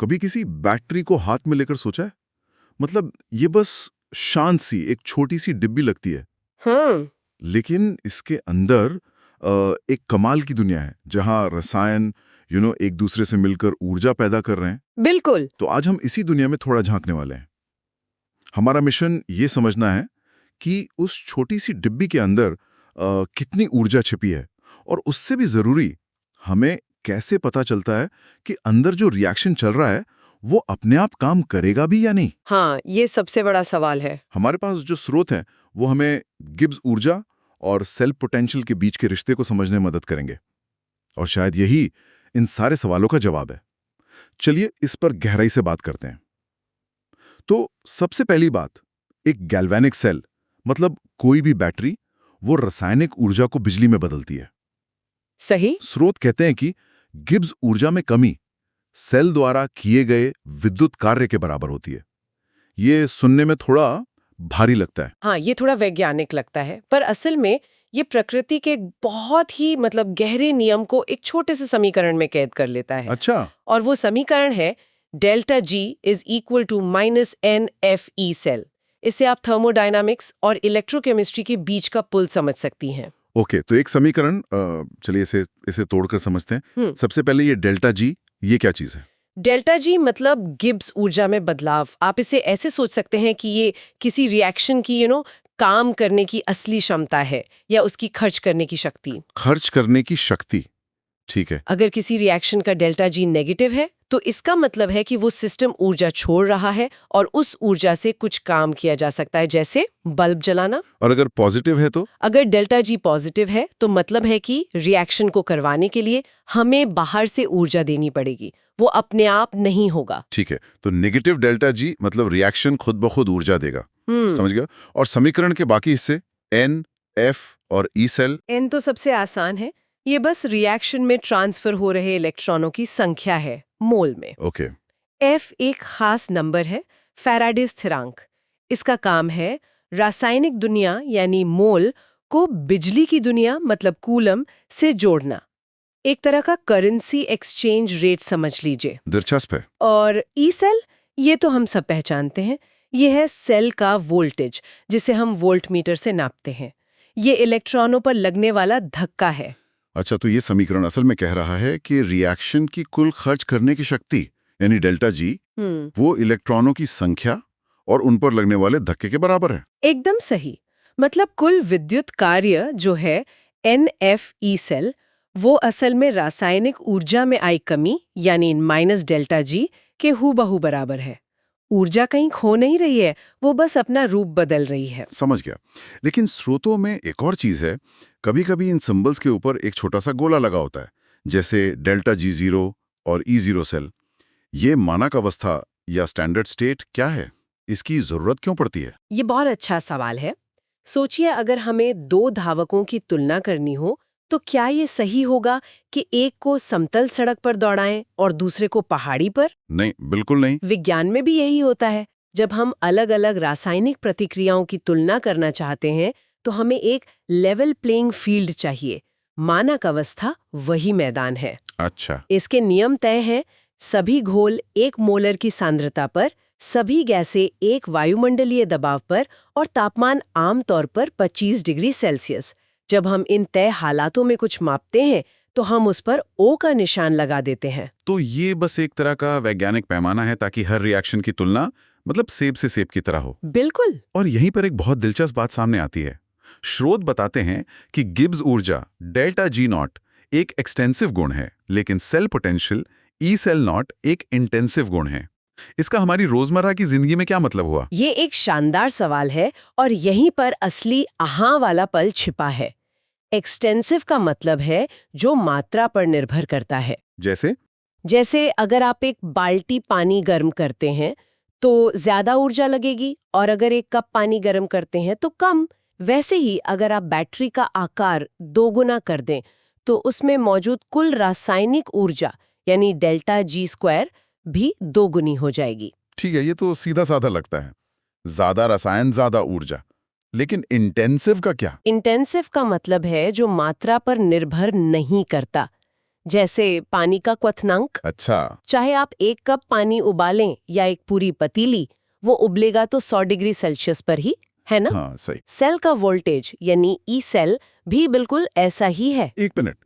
कभी किसी बैटरी को हाथ में लेकर सोचा है? मतलब ये बस शांत सी एक छोटी सी डिब्बी लगती है, हम्म। लेकिन इसके अंदर एक कमाल की दुनिया है जहां रसायन एक दूसरे से मिलकर ऊर्जा पैदा कर रहे हैं। बिल्कुल। तो आज हम इसी दुनिया में थोड़ा झांकने वाले हैं। हमारा मिशन ये समझना है कि उस छोटी सी डिब्बी के अंदर कितनी ऊर्जा छिपी है, और उससे भी जरूरी, हमें कैसे पता चलता है कि अंदर जो रिएक्शन चल रहा है वो अपने आप काम करेगा भी या नहीं। हाँ, ये सबसे बड़ा सवाल है। हमारे पास जो स्रोत हैं वो हमें गिब्स ऊर्जा और सेल पोटेंशियल के बीच के रिश्ते को समझने में मदद करेंगे, और शायद यही इन सारे सवालों का जवाब है। चलिए इस पर गहराई से बात करते हैं। तो सबसे पहली बात, एक गैल्वेनिक सेल मतलब कोई भी बैटरी वो रासायनिक ऊर्जा को बिजली में बदलती है। सही। स्रोत कहते हैं कि गिब्स ऊर्जा में कमी सेल द्वारा किए गए विद्युत कार्य के बराबर होती है। ये सुनने में थोड़ा भारी लगता है। हाँ, ये थोड़ा वैज्ञानिक लगता है, पर असल में ये प्रकृति के एक बहुत ही गहरे नियम को एक छोटे से समीकरण में कैद कर लेता है। अच्छा। और वो समीकरण है delta G is equal to minus N F E cell. इससे आप थर्मोडायनामिक्स और इलेक्ट्रोकेमिस्ट्री के बीच का पुल समझ सकती हैं। ओके, तो एक समीकरण, चलिए इसे इसे तोड़कर समझते हैं। सबसे पहले ये डेल्टा जी, ये क्या चीज है? डेल्टा जी मतलब गिब्स ऊर्जा में बदलाव। आप इसे ऐसे सोच सकते हैं कि ये किसी रिएक्शन की काम करने की असली क्षमता है, या उसकी खर्च करने की शक्ति। खर्च करने की शक्ति, ठीक है। अगर किसी रिएक्शन का डेल्टा जी नेगेटिव है तो इसका मतलब है कि वो सिस्टम ऊर्जा छोड़ रहा है और उस ऊर्जा से कुछ काम किया जा सकता है, जैसे बल्ब जलाना। और अगर पॉजिटिव है तो? अगर डेल्टा जी पॉजिटिव है तो मतलब है कि रिएक्शन को करवाने के लिए हमें बाहर से ऊर्जा देनी पड़ेगी, वो अपने आप नहीं होगा। ठीक है, तो नेगेटिव डेल्टा जी मतलब रिएक्शन खुद ब खुद ऊर्जा देगा। समझ गया। और समीकरण के बाकी हिस्से एन, एफ और ई सेल? एन तो सबसे आसान है, ये बस रिएक्शन में ट्रांसफर हो रहे इलेक्ट्रॉनों की संख्या है मोल में। ओके। एफ एक खास नंबर है, फैराडे स्थिरांक। इसका काम है रासायनिक दुनिया यानी मोल को बिजली की दुनिया मतलब कूलम से जोड़ना। एक तरह का करेंसी एक्सचेंज रेट समझ लीजिए। दिलचस्प है। और ई सेल, ये तो हम सब पहचानते हैं। ये है सेल का वोल्टेज, जिसे हम वोल्ट मीटर से नापते हैं। ये इलेक्ट्रॉनों पर लगने वाला धक्का है। अच्छा, तो ये समीकरण असल में कह रहा है कि रिएक्शन की कुल खर्च करने की शक्ति यानी डेल्टा जी वो इलेक्ट्रॉनों की संख्या और उन पर लगने वाले धक्के के बराबर है। एकदम सही। मतलब कुल विद्युत कार्य जो है NFE सेल, वो असल में रासायनिक ऊर्जा में आई कमी यानी माइनस डेल्टा जी के हूबहू बराबर है। ऊर्जा कहीं खो नहीं रही है, वो बस अपना रूप बदल रही है। समझ गया। लेकिन स्रोतों में एक और चीज है, कभी-कभी इन सिंबल्स के ऊपर एक छोटा सा गोला लगा होता है, जैसे डेल्टा जी जीरो और ई जीरो सेल। ये मानक अवस्था या स्टैंडर्ड स्टेट क्या है? इसकी जरूरत क्यों पड़ती है? ये बहुत अच्छा सवाल है। सोचिए, अगर हमें दो धावकों की तुलना करनी हो तो क्या ये सही होगा कि एक को समतल सड़क पर दौड़ाएं और दूसरे को पहाड़ी पर? नहीं, बिल्कुल नहीं। विज्ञान में भी यही होता है। जब हम अलग-अलग रासायनिक प्रतिक्रियाओं की तुलना करना चाहते हैं तो हमें एक लेवल प्लेइंग फील्ड चाहिए। मानक अवस्था वही मैदान है। अच्छा। इसके नियम तय हैं। सभी घोल 1 मोलर की सांद्रता पर, सभी गैसें एक वायुमंडलीय दबाव पर और तापमान आमतौर पर 25 डिग्री सेल्सियस। जब हम इन तय हालातों में कुछ मापते हैं तो हम उस पर O का निशान लगा देते हैं। तो ये बस एक तरह का वैज्ञानिक पैमाना है ताकि हर रिएक्शन की तुलना मतलब सेब से सेब की तरह हो। बिल्कुल। और यहीं पर एक बहुत दिलचस्प बात सामने आती है। स्रोत बताते हैं कि गिब्स ऊर्जा डेल्टा जी नॉट एक एक्सटेंसिव गुण है, लेकिन cell potential E cell not एक इंटेंसिव गुण है। इसका हमारी रोजमर्रा की जिंदगी में क्या मतलब हुआ? ये एक शानदार सवाल है और यहीं पर असली आहा वाला पल छिपा है। एक्सटेंसिव का मतलब है जो मात्रा पर निर्भर करता है। जैसे अगर आप एक बाल्टी पानी गर्म करते हैं तो ज्यादा ऊर्जा लगेगी, और अगर एक कप पानी गर्म करते हैं तो कम। वैसे ही अगर आप बैटरी का आकार दोगुना कर दें तो उसमें मौजूद कुल रासायनिक ऊर्जा यानी डेल्टा जी स्क्वायर भी दोगुनी हो जाएगी। ठीक है, ये तो सीधा साधा लगता है। ज्यादा रसायन, ज्यादा ऊर्जा। लेकिन इंटेंसिव का क्या? इंटेंसिव का मतलब है जो मात्रा पर निर्भर नहीं करता। जैसे पानी का क्वथनांक। अच्छा। चाहे आप 1 कप पानी उबालें या एक पूरी पतीली, वो उबलेगा तो 100 डिग्री सेल्सियस पर ही, है ना? हाँ, सही। सेल का वोल्टेज यानी ई सेल भी बिल्कुल ऐसा ही है। एक मिनट,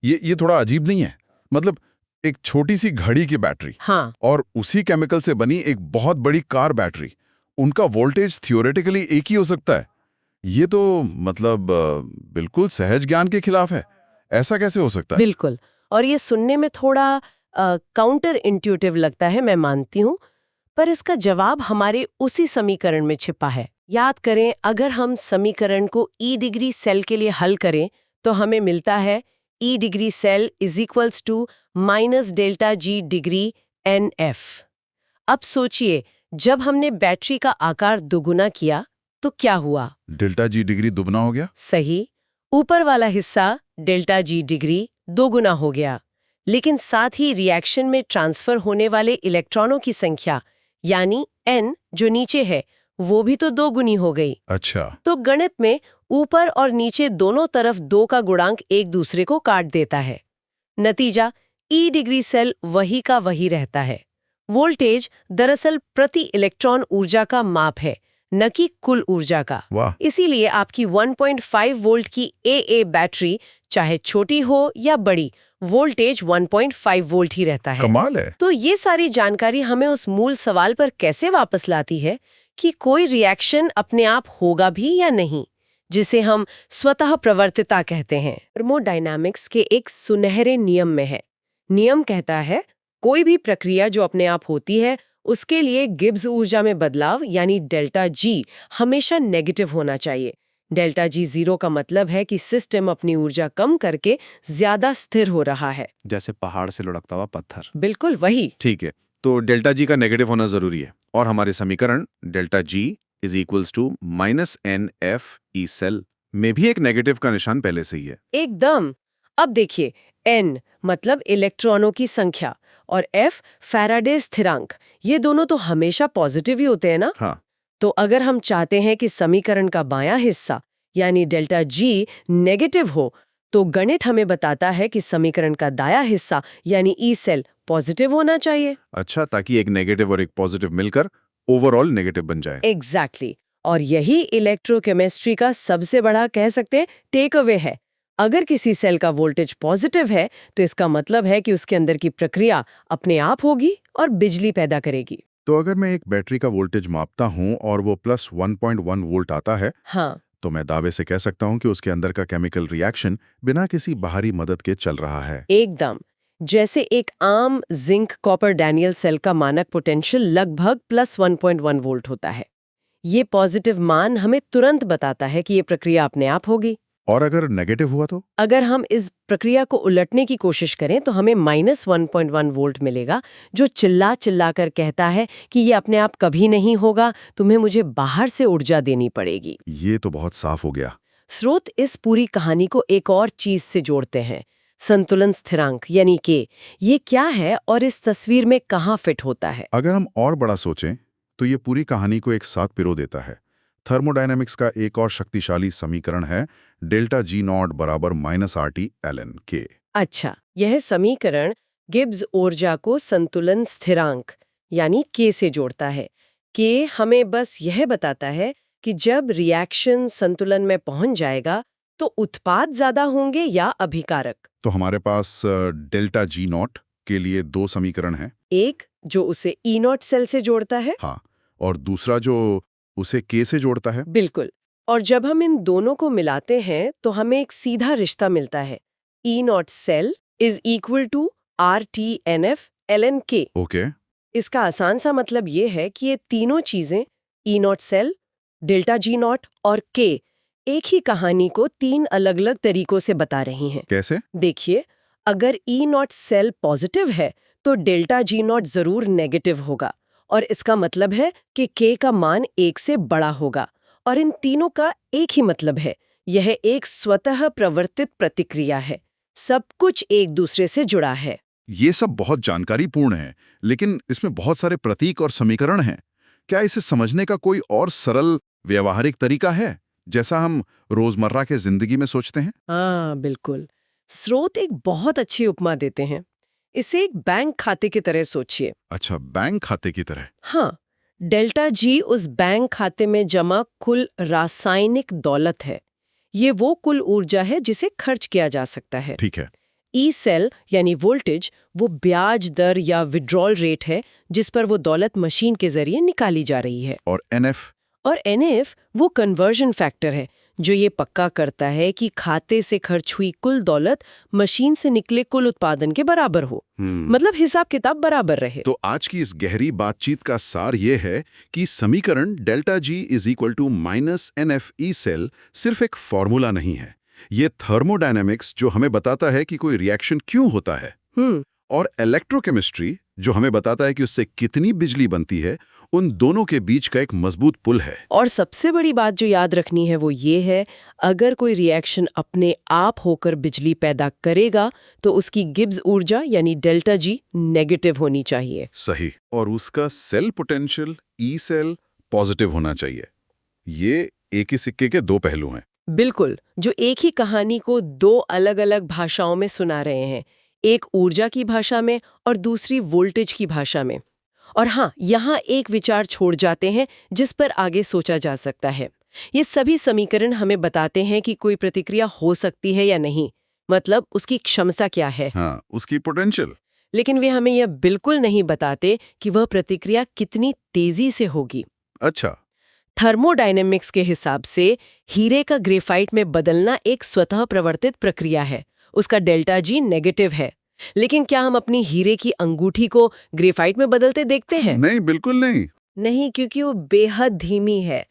ये थोड़ा अजीब नहीं है? मतलब एक छोटी सी घड़ी की बैटरी हाँ, और उसी केमिकल से बनी एक बहुत बड़ी कार बैटरी, उनका वोल्टेज थियोरेटिकली एक ही हो सकता है। ये तो मतलब बिल्कुल सहज ज्ञान के खिलाफ है। ऐसा कैसे हो सकता है? बिल्कुल। और ये सुनने में थोड़ा काउंटर इंट्यूटिव लगता है, मैं मानती हूँ, पर इसका जवाब हमारे उसी समीकरण में छिपा है। याद करें, अगर हम समीकरण को ई डिग्री सेल के लिए हल करें तो हमें मिलता है E degree cell is equals to minus delta G degree n F. अब सोचिए, जब हमने बैटरी का आकार दुगुना किया तो क्या हुआ? डेल्टा जी डिग्री दुगना हो गया? सही, ऊपर वाला हिस्सा डेल्टा जी डिग्री दोगुना हो गया, लेकिन साथ ही रिएक्शन में ट्रांसफर होने वाले इलेक्ट्रॉनों की संख्या यानी n जो नीचे है वो भी तो दोगुनी हो गई। अच्छा। तो गणित में ऊपर और नीचे दोनों तरफ 2 का गुणांक एक दूसरे को काट देता है। नतीजा ई डिग्री सेल वही का वही रहता है। वोल्टेज दरअसल प्रति इलेक्ट्रॉन ऊर्जा का माप है, न कि कुल ऊर्जा का। वाह। इसीलिए आपकी 1.5 वोल्ट की AA बैटरी चाहे छोटी हो या बड़ी, वोल्टेज 1.5 वोल्ट ही रहता है। कमाल है। तो ये सारी जानकारी हमें उस मूल सवाल पर कैसे वापस लाती है कि कोई रिएक्शन अपने आप होगा भी या नहीं, जिसे हम स्वतः प्रवर्तिता कहते हैं। थर्मोडायनामिक्स के एक सुनहरे नियम में है। नियम कहता है, कोई भी प्रक्रिया जो अपने आप होती है उसके लिए गिब्स ऊर्जा में बदलाव यानी डेल्टा जी हमेशा नेगेटिव होना चाहिए। डेल्टा जी 0 का मतलब है कि सिस्टम अपनी ऊर्जा कम करके ज्यादा स्थिर हो रहा है। जैसे पहाड़ से लुढ़कता हुआ पत्थर। बिल्कुल वही। ठीक है, तो डेल्टा जी का नेगेटिव होना जरूरी है और हमारे समीकरण delta G is equals to minus N F E cell में भी एक नेगेटिव का निशान पहले से ही है। एकदम। अब देखिए, n मतलब इलेक्ट्रॉनों की संख्या और f फैराडे स्थिरांक, ये दोनों तो हमेशा पॉजिटिव ही होते हैं ना? हाँ। तो अगर हम चाहते हैं कि समीकरण का बायां हिस्सा यानी डेल्टा जी नेगेटिव हो, तो गणित हमें बताता है कि समीकरण का दायां हिस्सा यानी ई सेल पॉजिटिव होना चाहिए। अच्छा, ताकि एक नेगेटिव और एक पॉजिटिव मिलकर ओवरऑल नेगेटिव बन जाए। एग्जैक्टली। और यही इलेक्ट्रोकेमिस्ट्री का सबसे बड़ा, कह सकते हैं, टेक अवे है। अगर किसी सेल का वोल्टेज पॉजिटिव है तो इसका मतलब है कि उसके अंदर की प्रक्रिया अपने आप होगी और बिजली पैदा करेगी। तो अगर मैं एक बैटरी का वोल्टेज मापता हूं और वो प्लस 1.1 वोल्ट आता है, हाँ, तो मैं दावे से कह सकता हूं कि उसके अंदर का केमिकल रिएक्शन बिना किसी बाहरी मदद के चल रहा है। एकदम। जैसे एक आम जिंक कॉपर डैनियल सेल का मानक पोटेंशियल लगभग प्लस 1.1 वोल्ट होता है। ये पॉजिटिव मान हमें तुरंत बताता है कि ये प्रक्रिया अपने आप होगी। और अगर नेगेटिव हुआ तो? अगर हम इस प्रक्रिया को उलटने की कोशिश करें तो हमें माइनस 1.1 वोल्ट मिलेगा, जो चिल्ला चिल्ला कर कहता है कि ये अपने आप कभी नहीं होगा, तुम्हें मुझे बाहर से ऊर्जा देनी पड़ेगी। ये तो बहुत साफ हो गया। स्रोत इस पूरी कहानी को एक और चीज से जोड़ते हैं, संतुलन स्थिरांक यानी के। ये क्या है और इस तस्वीर में कहाँ फिट होता है? अगर हम और बड़ा सोचें तो ये पूरी कहानी को एक साथ पिरो देता है। थर्मोडायनामिक्स का एक और शक्तिशाली समीकरण है डेल्टा जी नॉट बराबर माइनस RT ln K। अच्छा, यह समीकरण गिब्स ऊर्जा को संतुलन स्थिरांक यानी के से जोड़ता है। के हमें बस यह बताता है कि जब रिएक्शन संतुलन में पहुंच जाएगा तो उत्पाद ज्यादा होंगे या अभिकारक। तो हमारे पास डेल्टा जी नॉट के लिए 2 समीकरण हैं। एक जो उसे ई नॉट सेल से जोड़ता है। हाँ, और दूसरा जो उसे K से जोड़ता है। बिल्कुल। और जब हम इन दोनों को मिलाते हैं तो हमें एक सीधा रिश्ता मिलता है, E not cell is equal to RTNF ln K। Okay. इसका आसान सा मतलब ये है कि ये तीनों चीजें, E not cell, delta G not और के, एक ही कहानी को 3 अलग-अलग तरीकों से बता रही हैं। कैसे? देखिए, अगर ई नॉट सेल पॉजिटिव है तो डेल्टा जी नॉट जरूर नेगेटिव होगा, और इसका मतलब है कि के का मान 1 से बड़ा होगा। और इन तीनों का एक ही मतलब है, यह एक स्वतः प्रवर्तित प्रतिक्रिया है। सब कुछ एक दूसरे से जुड़ा है। ये सब बहुत जानकारीपूर्ण है, लेकिन इसमें बहुत सारे प्रतीक और समीकरण हैं। क्या इसे समझने का कोई और सरल व्यवहारिक तरीका है, जैसा हम रोजमर्रा के जिंदगी में सोचते हैं? हाँ, बिल्कुल। स्रोत एक बहुत अच्छी उपमा देते हैं। इसे एक बैंक खाते की तरह सोचिए। अच्छा, बैंक खाते की तरह। हाँ, डेल्टा जी उस बैंक खाते में जमा कुल रासायनिक दौलत है। ये वो कुल ऊर्जा है जिसे खर्च किया जा सकता है। ठीक है। ई सेल यानी वोल्टेज वो ब्याज दर या विड्रॉल रेट है जिस पर वो दौलत मशीन के जरिए निकाली जा रही है। और एनएफ? और एनएफ वो कन्वर्जन फैक्टर है जो ये पक्का करता है कि खाते से खर्च हुई कुल दौलत मशीन से निकले कुल उत्पादन के बराबर हो। मतलब हिसाब किताब बराबर रहे। तो आज की इस गहरी बातचीत का सार ये है कि समीकरण delta G is equal to minus NF E cell सिर्फ एक फॉर्मूला नहीं है। ये थर्मोडायनेमिक्स जो हमें बताता है कि कोई रिएक्शन क्यों होता है, और इलेक्ट्रोकेमिस्ट्री जो हमें बताता है कि उससे कितनी बिजली बनती है, उन दोनों के बीच का एक मजबूत पुल है। और सबसे बड़ी बात जो याद रखनी है वो ये है, अगर कोई रिएक्शन अपने आप होकर बिजली पैदा करेगा तो उसकी गिब्स ऊर्जा यानी डेल्टा जी नेगेटिव होनी चाहिए। सही। और उसका cell potential E cell positive होना चाहिए। ये एक ही सिक्के के दो पहलू हैं। बिल्कुल, जो एक ही कहानी को दो अलग-अलग भाषाओं में सुना रहे हैं, एक ऊर्जा की भाषा में और दूसरी वोल्टेज की भाषा में। और हाँ, यहाँ एक विचार छोड़ जाते हैं जिस पर आगे सोचा जा सकता है। ये सभी समीकरण हमें बताते हैं कि कोई प्रतिक्रिया हो सकती है या नहीं, मतलब उसकी क्षमता क्या है। हाँ, उसकी पोटेंशियल। लेकिन वे हमें यह बिल्कुल नहीं बताते कि वह प्रतिक्रिया कितनी तेजी से होगी। अच्छा। थर्मोडायनेमिक्स के हिसाब से हीरे का ग्रेफाइट में बदलना एक स्वतः प्रवर्तित प्रक्रिया है। उसका डेल्टा जी नेगेटिव है। लेकिन क्या हम अपनी हीरे की अंगूठी को ग्रेफाइट में बदलते देखते हैं? नहीं, बिल्कुल नहीं। नहीं, क्योंकि वो बेहद धीमी है।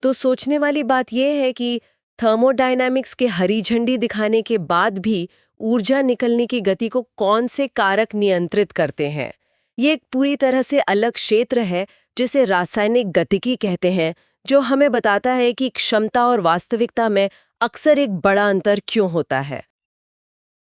तो सोचने वाली बात यह है कि थर्मोडायनामिक्स के हरी झंडी दिखाने के बाद भी ऊर्जा निकलने की गति को कौन से कारक नियंत्रित करते हैं। ये एक पूरी तरह से अलग क्षेत्र है जिसे रासायनिक गतिकी कहते हैं, जो हमें बताता है कि क्षमता और वास्तविकता में अक्सर एक बड़ा अंतर क्यों होता है।